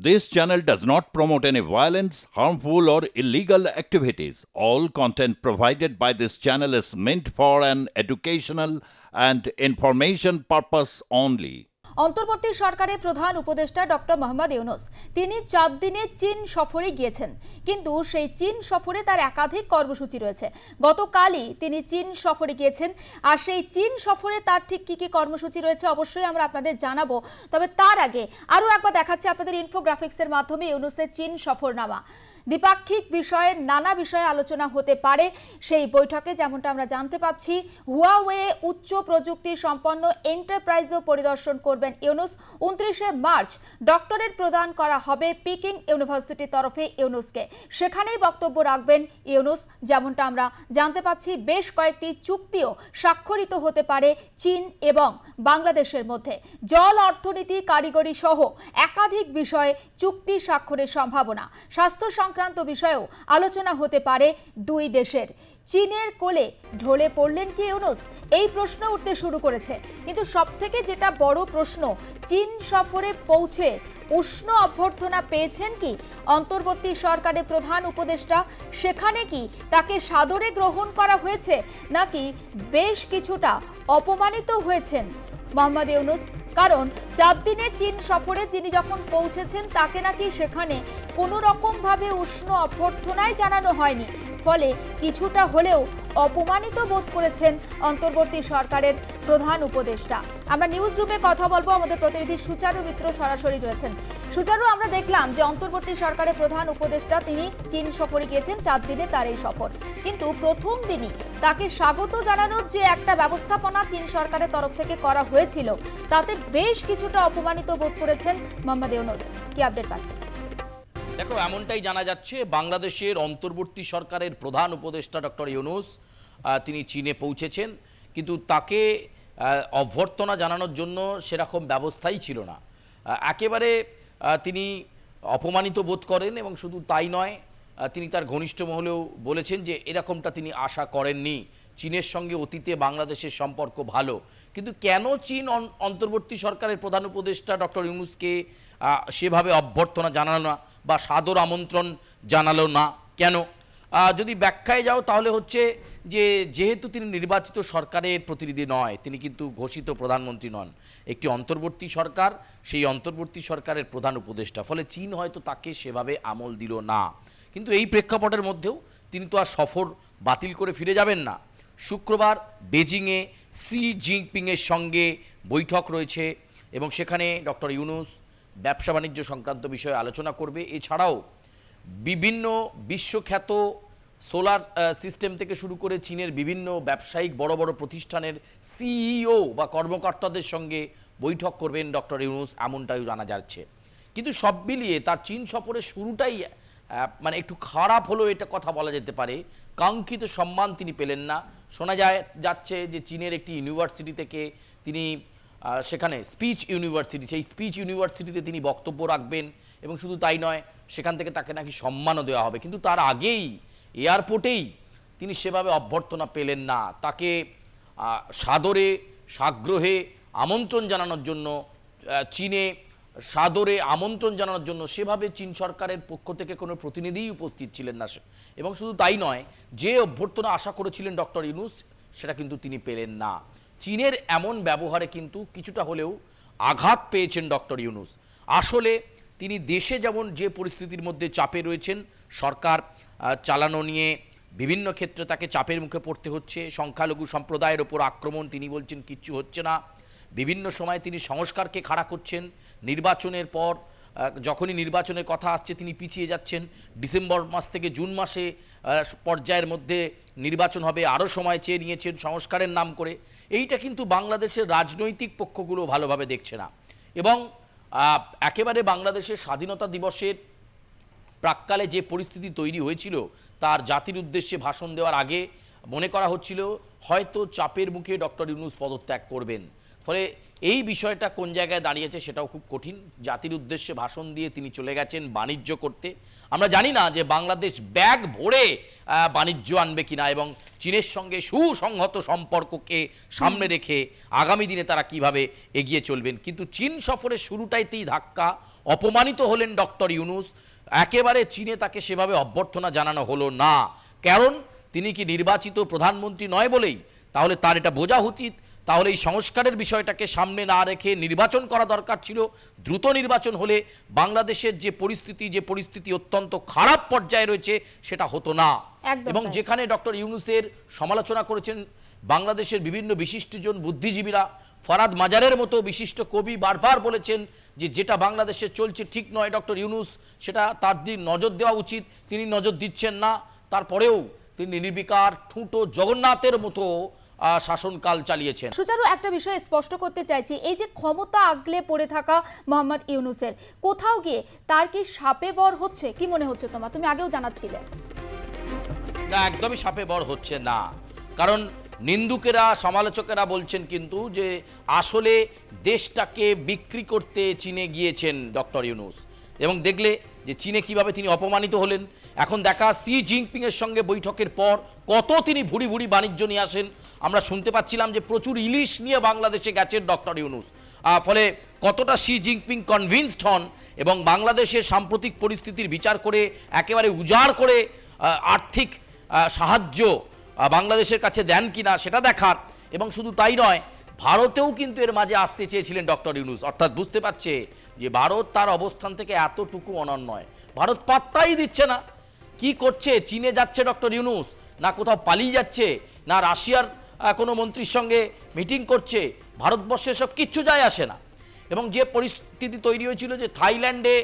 This channel does not promote any violence, harmful, or illegal activities. All content provided by this channel is meant for an educational and information purpose only. অন্তর্বর্তী সরকারের প্রধান উপদেষ্টা doctor Mohammad Yunus তিনি 4 দিনে চীন সফরে গিয়েছেন, কিন্তু সেই চীন সফরে তার একাধিক কর্মসূচি রয়েছে। গতকালই তিনি চীন সফরে গিয়েছেন, আর সেই চীন সফরে তার ঠিক কি কি কর্মসূচি রয়েছে অবশ্যই আমরা আপনাদের জানাবো। তবে তার আগে আরও একবার দেখাচ্ছি আপনাদের ইনফোগ্রাফিক্সের মাধ্যমে ইউনূসের চীন সফরনামা। দ্বিপাক্ষিক বিষয়ে নানা বিষয়ে আলোচনা হতে পারে সেই বৈঠকে, যেমনটা আমরা জানতে পাচ্ছি। হুয়াওয়ে উচ্চ প্রযুক্তি সম্পন্ন এন্টারপ্রাইজও পরিদর্শন করবেন ইউনূস। 29শে মার্চ ডক্টরেট প্রদান করা হবে পিকিং ইউনিভার্সিটির তরফে ইউনূসকে, সেখানেই বক্তব্য রাখবেন ইউনূস। যেমনটা আমরা জানতে পাচ্ছি, বেশ কয়েকটি চুক্তিও স্বাক্ষরিত হতে পারে চীন এবং বাংলাদেশের মধ্যে। জল, অর্থনীতি, কারিগরি সহ একাধিক বিষয়ে চুক্তি স্বাক্ষরের সম্ভাবনা। স্বাস্থ্য সংক্রান্ত বিষয়েও আলোচনা হতে পারে দুই দেশের। চীনের কোলে ঢলে পড়লেন কি ইউনূস? এই প্রশ্ন উঠতে শুরু করেছে। কিন্তু সবথেকে যেটা বড় প্রশ্ন, চীন সফরে পৌঁছে উষ্ণ অভ্যর্থনা পেয়েছেন কি অন্তর্বর্তী সরকারের প্রধান উপদেষ্টা? সেখানে কি তাকে সাদরে গ্রহণ করা হয়েছে, নাকি বেশ কিছুটা অপমানিত হয়েছেন মোহাম্মদ ইউনূস? কারণ 4 দিনের চীন সফরে তিনি যখন পৌঁছেছেন, তাকে নাকি সেখানে কোনো রকমভাবে উষ্ণ অভ্যর্থনাই জানানো হয়নি। ফলে কিছুটা হলেও অপমানিত বোধ করেছেন অন্তর্বর্তী সরকারের প্রধান উপদেষ্টা। আমরা নিউজ রুমে কথা বলবো, আমাদের প্রতিনিধি সুচারু মিত্র সরাসরি রয়েছেন। সুচারু, আমরা দেখলাম যে অন্তর্বর্তী সরকারের প্রধান উপদেষ্টা তিনি চীন সফরে গিয়েছেন, 4 দিনে তার এই সফর। কিন্তু প্রথম দিনই তাকে স্বাগত জানানোর যে একটা ব্যবস্থাপনা চীন সরকারের তরফ থেকে করা হয়েছিল, তাতে বেশ কিছুটা অপমানিত বোধ করেছেন মোহাম্মদ ইউনূস। কি আপডেট পাচ্ছেন? দেখো, এমনটাই জানা যাচ্ছে, বাংলাদেশের অন্তর্বর্তী সরকারের প্রধান উপদেষ্টা ডক্টর ইউনূস তিনি চীনে পৌঁছেছেন, কিন্তু তাকে অভ্যর্থনা জানানোর জন্য সেরকম ব্যবস্থাই ছিল না। একেবারে তিনি অপমানিত বোধ করেন, এবং শুধু তাই নয়, তিনি তার ঘনিষ্ঠ মহলেও বলেছেন যে এরকমটা তিনি আশা করেননি। চীনের সঙ্গে অতীতে বাংলাদেশের সম্পর্ক ভালো, কিন্তু কেন চীন অন্তর্বর্তী সরকারের প্রধান উপদেষ্টা ডক্টর ইউনূসকে সেভাবে অভ্যর্থনা জানালো না বা সাদর আমন্ত্রণ জানালো না কেন? যদি ব্যাখ্যায় যাও তাহলে হচ্ছে যে যেহেতু তিনি নির্বাচিত সরকারের প্রতিনিধি নয়, তিনি কিন্তু ঘোষিত প্রধানমন্ত্রী নন, একটি অন্তর্বর্তী সরকার, সেই অন্তর্বর্তী সরকারের প্রধান উপদেষ্টা, ফলে চীন হয়তো তাকে সেভাবে আমল দিল না। কিন্তু এই প্রেক্ষাপটের মধ্যেও তিনি তো আর সফর বাতিল করে ফিরে যাবেন না। শুক্রবার বেজিংয়ে শি জিনপিংয়ের সঙ্গে বৈঠক রয়েছে, এবং সেখানে ডক্টর ইউনূস ব্যবসা বাণিজ্য সংক্রান্ত বিষয়ে আলোচনা করবে। এছাড়াও বিভিন্ন বিশ্বখ্যাত সোলার সিস্টেম থেকে শুরু করে চীনের বিভিন্ন ব্যবসায়িক বড় বড় প্রতিষ্ঠানের সিইও বা কর্মকর্তাদের সঙ্গে বৈঠক করবেন ডক্টর ইউনূস, এমনটাই জানা যাচ্ছে। কিন্তু সব মিলিয়ে তার চীন সফরের শুরুটাই মানে একটু খারাপ হলো, এটা কথা বলা যেতে পারে। কাঙ্ক্ষিত সম্মান তিনি পেলেন না। শোনা যাচ্ছে যে চীনের একটি ইউনিভার্সিটি থেকে তিনি সেখানে স্পিচ ইউনিভার্সিটি, সেই স্পিচ ইউনিভার্সিটিতে তিনি বক্তব্য রাখবেন, এবং শুধু তাই নয়, সেখান থেকে তাকে নাকি সম্মানও দেওয়া হবে। কিন্তু তার আগেই এয়ারপোর্টেই তিনি সেভাবে অভ্যর্থনা পেলেন না। তাকে সাদরে সাগ্রহে আমন্ত্রণ জানানোর জন্য, চীনে সাদরে আমন্ত্রণ জানানোর জন্য সেভাবে চীন সরকারের পক্ষ থেকে কোনো প্রতিনিধিই উপস্থিত ছিলেন না। এবং শুধু তাই নয়, যে অভ্যর্থনা আশা করেছিলেন ডক্টর ইউনূস, সেটা কিন্তু তিনি পেলেন না। চীনের এমন ব্যবহারে কিন্তু কিছুটা হলেও আঘাত পেয়েছেন ডক্টর ইউনূস। আসলে তিনি দেশে যেমন যে পরিস্থিতির মধ্যে চাপে রয়েছেন, সরকার চালানো নিয়ে বিভিন্ন ক্ষেত্রে তাকে চাপের মুখে পড়তে হচ্ছে। সংখ্যালঘু সম্প্রদায়ের ওপর আক্রমণ, তিনি বলছেন কিচ্ছু হচ্ছে না। বিভিন্ন সময় তিনি সংস্কারকে খাড়া করছেন। নির্বাচনের পর যখনই নির্বাচনের কথা আসছে তিনি পিছিয়ে যাচ্ছেন। ডিসেম্বর মাস থেকে জুন মাসে পর্যায়ের মধ্যে নির্বাচন হবে, আরও সময় চেয়ে নিয়েছেন সংস্কারের নাম করে। এইটা কিন্তু বাংলাদেশের রাজনৈতিক পক্ষগুলো ভালোভাবে দেখছে না। এবং একেবারে বাংলাদেশের স্বাধীনতা দিবসের প্রাক্কালে যে পরিস্থিতি তৈরি হয়েছিল, তার জাতির উদ্দেশ্যে ভাষণ দেওয়ার আগে মনে করা হচ্ছিল হয়তো চাপের মুখে ডক্টর ইউনূস পদত্যাগ করবেন। ফলে এই বিষয়টা কোন জায়গায় দাঁড়িয়েছে সেটাও খুব কঠিন। জাতির উদ্দেশ্যে ভাষণ দিয়ে তিনি চলে গেছেন বাণিজ্য করতে। আমরা জানি না যে বাংলাদেশ ব্যাগ ভরে বাণিজ্য আনবে কিনা, এবং চীনের সঙ্গে সুসংহত সম্পর্ককে সামনে রেখে আগামী দিনে তারা কিভাবে এগিয়ে চলবেন। কিন্তু চীন সফরের শুরুটাইতেই ধাক্কা, অপমানিত হলেন ডক্টর ইউনূস। একেবারে চীনে তাকে সেভাবে অভ্যর্থনা জানানো হলো না। কারণ তিনি কি নির্বাচিত প্রধানমন্ত্রী নয় বলেই? তাহলে তার এটা বোঝা উচিত। তাহলে এই সংস্কারের বিষয়টাকে সামনে না রেখে নির্বাচন করা দরকার ছিল। দ্রুত নির্বাচন হলে বাংলাদেশের যে পরিস্থিতি অত্যন্ত খারাপ পর্যায়ে রয়েছে সেটা হতো না। একদম এবং তাই। যেখানে ডক্টর ইউনূসের সমালোচনা করেছেন বাংলাদেশের বিভিন্ন বিশিষ্টজন বুদ্ধিজীবীরা, ফরাদ মাজারের মতো বিশিষ্ট কবি বারবার বলেছেন যে যেটা বাংলাদেশে চলছে ঠিক নয়, ডক্টর ইউনূস সেটা তার দিন নজর দেওয়া উচিত, তিনি নজর দিচ্ছেন না। তারপরেও তিনি নির্বিকার ঠুঁটো জগন্নাথের মতো শাসনকাল চালিয়েছেন। সুচারু, একটা বিষয় স্পষ্ট করতে চাইছি, এই যে ক্ষমতা আগলে পড়ে থাকা মোহাম্মদ ইউনূসের কোথাও গিয়ে তার কি সাপে বর হচ্ছে, কি মনে হচ্ছে তোমার? তুমি আগেও জানাচ্ছিলে। না, একদমই সাপে বর হচ্ছে না। কারণ নিন্দুকেরা, সমালোচকেরা বলছেন কিন্তু যে আসলে দেশটাকে বিক্রি করতে চীনে গিয়েছেন ডক্টর ইউনূস। এবং দেখলে যে চীনে কিভাবে তিনি অপমানিত হলেন। এখন দেখা শি জিনপিংয়ের সঙ্গে বৈঠকের পর কত তিনি ভুড়ি ভুড়ি বাণিজ্য নিয়ে আসেন। আমরা শুনতে পাচ্ছিলাম যে প্রচুর ইলিশ নিয়ে বাংলাদেশে গেছেন ডক্টর ইউনূস। ফলে কতটা শি জিনপিং কনভিন্সড হন এবং বাংলাদেশের সাম্প্রতিক পরিস্থিতির বিচার করে একেবারে উজাড় করে আর্থিক সাহায্য বাংলাদেশের কাছে দেন কিনা সেটা দেখার। এবং শুধু তাই নয়, ভারতেও কিন্তু এর মাঝে আসতে চেয়েছিলেন ডক্টর ইউনূস। অর্থাৎ বুঝতে পারছে যে ভারত তার অবস্থান থেকে এতটুকু অনন্যয়। ভারত পাত্তাই দিচ্ছে না। কি করছে? চীনে যাচ্ছে ডক্টর ইউনূস, না কোথাও পালিয়ে যাচ্ছে, না রাশিয়ার কোনো মন্ত্রীর সঙ্গে মিটিং করছে। ভারতবর্ষে সব কিচ্ছু যায় আসে না। এবং যে পরিস্থিতি তৈরি হয়েছিল যে থাইল্যান্ডে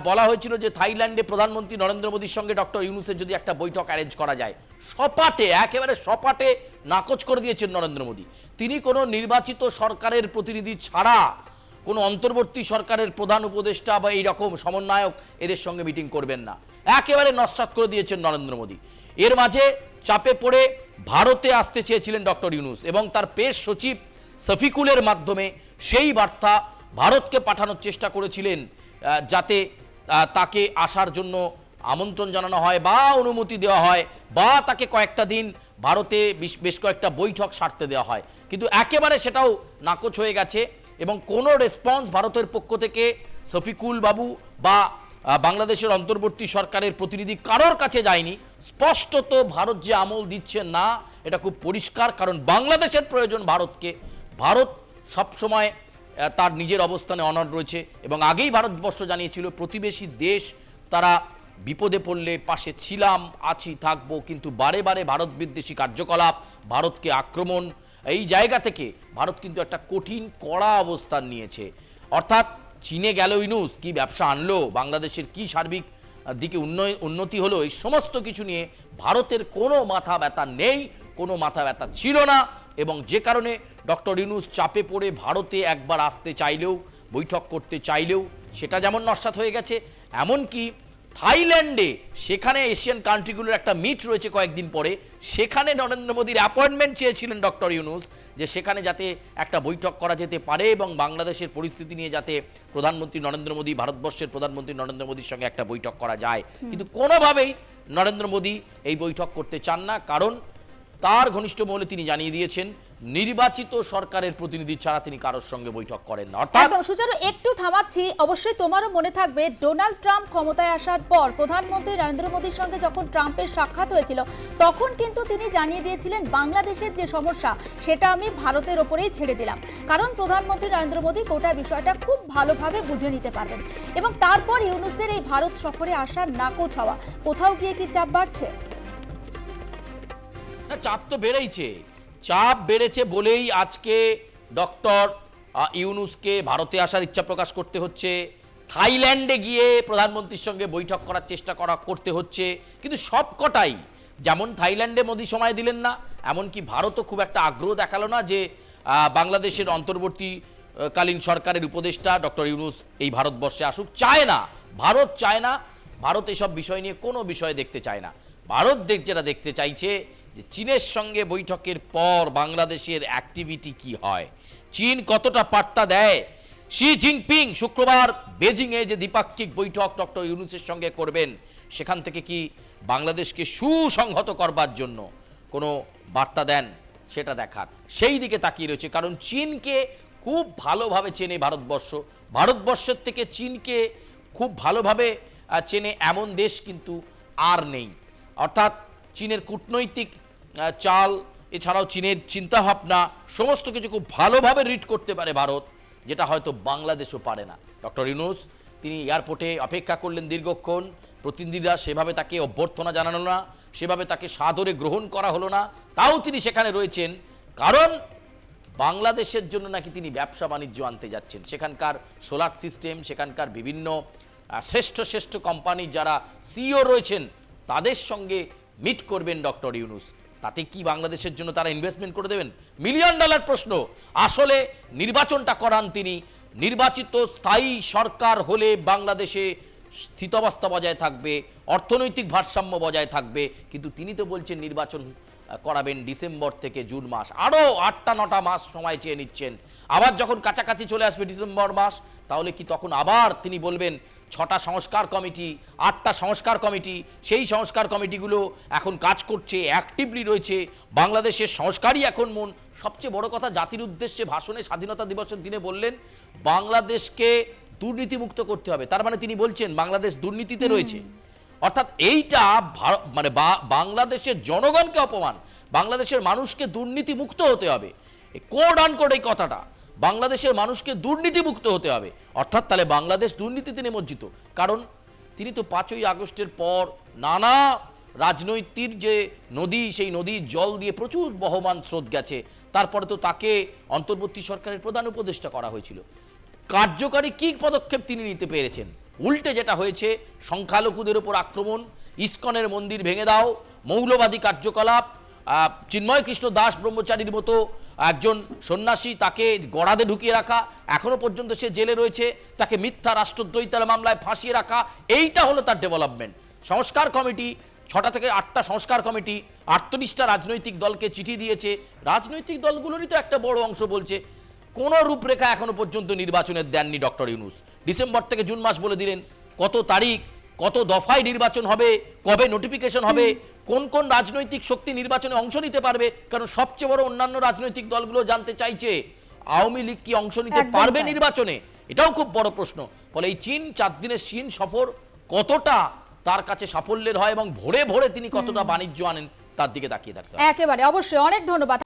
বলা হয়েছিল যে থাইল্যান্ডে প্রধানমন্ত্রী নরেন্দ্র মোদীর সঙ্গে ডক্টর ইউনূসের যদি একটা বৈঠক অ্যারেঞ্জ করা যায়, সপাটে একেবারে সপাটে নাকচ করে দিয়েছেন নরেন্দ্র মোদী। তিনি কোনো নির্বাচিত সরকারের প্রতিনিধি ছাড়া কোনো অন্তর্বর্তী সরকারের প্রধান উপদেষ্টা বা এইরকম সমন্বয়ক এদের সঙ্গে মিটিং করবেন না, একেবারে নস্যাৎ করে দিয়েছেন নরেন্দ্র মোদী। এর মাঝে চাপে পড়ে ভারতে আসতে চেয়েছিলেন ডক্টর ইউনূস এবং তার পেশ সচিব শফিকুলের মাধ্যমে সেই বার্তা ভারতকে পাঠানোর চেষ্টা করেছিলেন যাতে তাকে আসার জন্য আমন্ত্রণ জানানো হয় বা অনুমতি দেওয়া হয় বা তাকে কয়েকটা দিন ভারতে বেশ কয়েকটা বৈঠক সারতে দেওয়া হয়। কিন্তু একেবারে সেটাও নাকচ হয়ে গেছে এবং কোনো রেসপন্স ভারতের পক্ষ থেকে শফিকুল বাবু বা বাংলাদেশের অন্তর্বর্তী সরকারের প্রতিনিধি কারোর কাছে যায়নি। স্পষ্টত ভারত যে আমল দিচ্ছে না এটা খুব পরিষ্কার। কারণ বাংলাদেশের প্রয়োজন ভারতকে। ভারত সবসময় তার নিজের অবস্থানে অনড় রয়েছে এবং আগেই ভারতবর্ষ জানিয়েছিল প্রতিবেশী দেশ তারা বিপদে পড়লে পাশে ছিলাম, আছি, থাকবো। কিন্তু বারে বারে ভারত বিদ্বেষী কার্যকলাপ, ভারতকে আক্রমণ, এই জায়গা থেকে ভারত কিন্তু একটা কঠিন কড়া অবস্থান নিয়েছে। অর্থাৎ চীনে গেল ইউনূস, কি ব্যবসা আনলো, বাংলাদেশের কি সার্বিক দিকে উন্নতি হলো, এই সমস্ত কিছু নিয়ে ভারতের কোনো মাথা ব্যথা নেই, কোনো মাথা ব্যথা ছিল না। এবং যে কারণে ডক্টর ইউনূস চাপে পড়ে ভারতে একবার আসতে চাইলেও, বৈঠক করতে চাইলেও সেটা যেমন নস্যাৎ হয়ে গেছে, এমনকি থাইল্যান্ডে সেখানে এশিয়ান কান্ট্রিগুলোর একটা মিট রয়েছে কয়েকদিন পরে, সেখানে নরেন্দ্র মোদীর অ্যাপয়েন্টমেন্ট চেয়েছিলেন ডক্টর ইউনূস যে সেখানে যাতে একটা বৈঠক করা যেতে পারে এবং বাংলাদেশের পরিস্থিতি নিয়ে যাতে প্রধানমন্ত্রী নরেন্দ্র মোদী, ভারতবর্ষের প্রধানমন্ত্রী নরেন্দ্র মোদীর সঙ্গে একটা বৈঠক করা যায়। কিন্তু কোনোভাবেই নরেন্দ্র মোদী এই বৈঠক করতে চান না। কারণ তার ঘনিষ্ঠ মহলে তিনি জানিয়ে দিয়েছেন নির্বাচিত সরকারের প্রতিনিধি ছাড়া তিনি কারোর সঙ্গে বৈঠক করেন না। একদম সুচারু, একটু থামাচ্ছি। অবশ্যই তোমারও মনে থাকবে ডোনাল্ড ট্রাম্প ক্ষমতায় আসার পর প্রধানমন্ত্রী নরেন্দ্র মোদীর সঙ্গে যখন ট্রাম্পের সাক্ষাৎ হয়েছিল তখন কিন্তু তিনি জানিয়ে দিয়েছিলেন বাংলাদেশের যে সমস্যা সেটা আমি ভারতের ওপরেই ছেড়ে দিলাম, কারণ প্রধানমন্ত্রী নরেন্দ্র মোদী গোটা বিষয়টা খুব ভালোভাবে বুঝে নিতে পারবেন। এবং তারপর ইউনূসের এই ভারত সফরে আসার নাকচ হওয়া, কোথাও গিয়ে কি চাপ বাড়ছে? না, চাপ তো বেড়েইছে। চাপ বেড়েছে বলেই আজকে ডক্টর ইউনূসকে ভারতে আসার ইচ্ছা প্রকাশ করতে হচ্ছে, থাইল্যান্ডে গিয়ে প্রধানমন্ত্রীর সঙ্গে বৈঠক করার চেষ্টা করতে হচ্ছে। কিন্তু সবকটাই, যেমন থাইল্যান্ডে মোদী সময় দিলেন না, এমনকি ভারতও খুব একটা আগ্রহ দেখালো না যে বাংলাদেশের অন্তর্বর্তীকালীন সরকারের উপদেষ্টা ডক্টর ইউনূস এই ভারতবর্ষে আসুক। চায় না, ভারত চায় না। ভারত এসব বিষয় নিয়ে কোনো বিষয় দেখতে চায় না। ভারত যেটা দেখতে চাইছে যে চীনের সঙ্গে বৈঠকের পর বাংলাদেশের অ্যাক্টিভিটি কি হয়, চীন কতটা পাত্তা দেয়। শি জিনপিং শুক্রবার বেজিংয়ে যে দ্বিপাক্ষিক বৈঠক ডক্টর ইউনূসের সঙ্গে করবেন, সেখান থেকে কি বাংলাদেশকে সুসংহত করবার জন্য কোনো বার্তা দেন সেটা দেখার, সেই দিকে তাকিয়ে রয়েছে। কারণ চীনকে খুব ভালোভাবে চেনে ভারতবর্ষ, ভারতবর্ষের থেকে চীনকে খুব ভালোভাবে চেনে এমন দেশ কিন্তু আর নেই। অর্থাৎ চীনের কূটনৈতিক চাল, এছাড়াও চীনের চিন্তাভাবনা, সমস্ত কিছু খুব ভালোভাবে রিড করতে পারে ভারত, যেটা হয়তো বাংলাদেশও পারে না। ডক্টর ইউনূস তিনি এয়ারপোর্টে অপেক্ষা করলেন দীর্ঘক্ষণ, প্রতিনিধিরা সেভাবে তাকে অভ্যর্থনা জানানো না, সেভাবে তাকে সাদরে গ্রহণ করা হলো না, তাও তিনি সেখানে রয়েছেন, কারণ বাংলাদেশের জন্য নাকি তিনি ব্যবসা বাণিজ্য আনতে যাচ্ছেন। সেখানকার সোলার সিস্টেম, সেখানকার বিভিন্ন শ্রেষ্ঠ শ্রেষ্ঠ কোম্পানির যারা সিইও রয়েছেন তাদের সঙ্গে মিট করবেন ডক্টর ইউনূস। তাতে কি বাংলাদেশের জন্য তারা ইনভেস্টমেন্ট করে দেবেন? $1 মিলিয়ন প্রশ্ন। আসলে নির্বাচনটা করান তিনি। নির্বাচিত স্থায়ী সরকার হলে বাংলাদেশে স্থিতাবস্থা বজায় থাকবে, অর্থনৈতিক ভারসাম্য বজায় থাকবে, কিন্তু তিনি তো বলছেন নির্বাচন করাবেন ডিসেম্বর থেকে জুন মাস, আরও 8-9 মাস সময় চেয়ে নিচ্ছেন। আবার যখন কাছাকাছি চলে আসবে ডিসেম্বর মাস, তাহলে কি তখন আবার তিনি বলবেন 6টা সংস্কার কমিটি, 8টা সংস্কার কমিটি, সেই সংস্কার কমিটিগুলো এখন কাজ করছে, অ্যাক্টিভলি রয়েছে, বাংলাদেশের সংস্কারই এখন মন। সবচেয়ে বড় কথা, জাতির উদ্দেশ্যে ভাষণে স্বাধীনতা দিবসের দিনে বললেন বাংলাদেশকে দুর্নীতিমুক্ত করতে হবে। তার মানে তিনি বলছেন বাংলাদেশ দুর্নীতিতে রয়েছে। অর্থাৎ এইটা মানে বাংলাদেশের জনগণকে অপমান, বাংলাদেশের মানুষকে দুর্নীতি মুক্ত হতে হবে, কোড আনকোড এই কথাটা, বাংলাদেশের মানুষকে দুর্নীতি মুক্ত হতে হবে। অর্থাৎ তাহলে বাংলাদেশ দুর্নীতিতে নিমজ্জিত, কারণ তিনি তো 5ই আগস্টের পর নানা রাজনৈতিক যে নদী, সেই নদীর জল দিয়ে প্রচুর বহমান স্রোত গেছে, তারপরে তো তাকে অন্তর্বর্তী সরকারের প্রধান উপদেষ্টা করা হয়েছিল। কার্যকারী কী পদক্ষেপ তিনি নিতে পেরেছেন? উল্টে যেটা হয়েছে, সংখ্যালঘুদের উপর আক্রমণ, ইসকনের মন্দির ভেঙে দাও, মৌলবাদী কার্যকলাপ, চিন্ময় কৃষ্ণ দাস ব্রহ্মচারীর মতো একজন সন্ন্যাসী তাকে গড়াদে ঢুকিয়ে রাখা, এখনো পর্যন্ত সে জেলে রয়েছে, তাকে মিথ্যা রাষ্ট্রদ্রোহিতার মামলায় ফাঁসিয়ে রাখা, এইটা হলো তার ডেভেলপমেন্ট। সংস্কার কমিটি, 6টা থেকে 8টা সংস্কার কমিটি 48টা রাজনৈতিক দলকে চিঠি দিয়েছে, রাজনৈতিক দলগুলোরই তো একটা বড় অংশ বলছে কোনো রূপরেখা এখনো পর্যন্ত নির্বাচনের দেননি ডক্টর ইউনূস। ডিসেম্বর থেকে জুন মাস বলে দিলেন, কত তারিখ, কত দফায় নির্বাচন হবে, কবে নোটিফিকেশন হবে, কোন কোন রাজনৈতিক শক্তি নির্বাচনে অংশ নিতে পারবে, কারণ সবচেয়ে বড় অন্যান্য রাজনৈতিক দলগুলো জানতে চাইছে আওয়ামী লীগ কি অংশ নিতে পারবে নির্বাচনে, এটাও খুব বড় প্রশ্ন। ফলে এই 4 দিনের চীন সফর কতটা তার কাছে সাফল্যের হয় এবং ভোরে ভোরে তিনি কতটা বাণিজ্য আনেন, তার দিকে তাকিয়ে থাকতে হবে। একেবারে, অবশ্যই, অনেক ধন্যবাদ।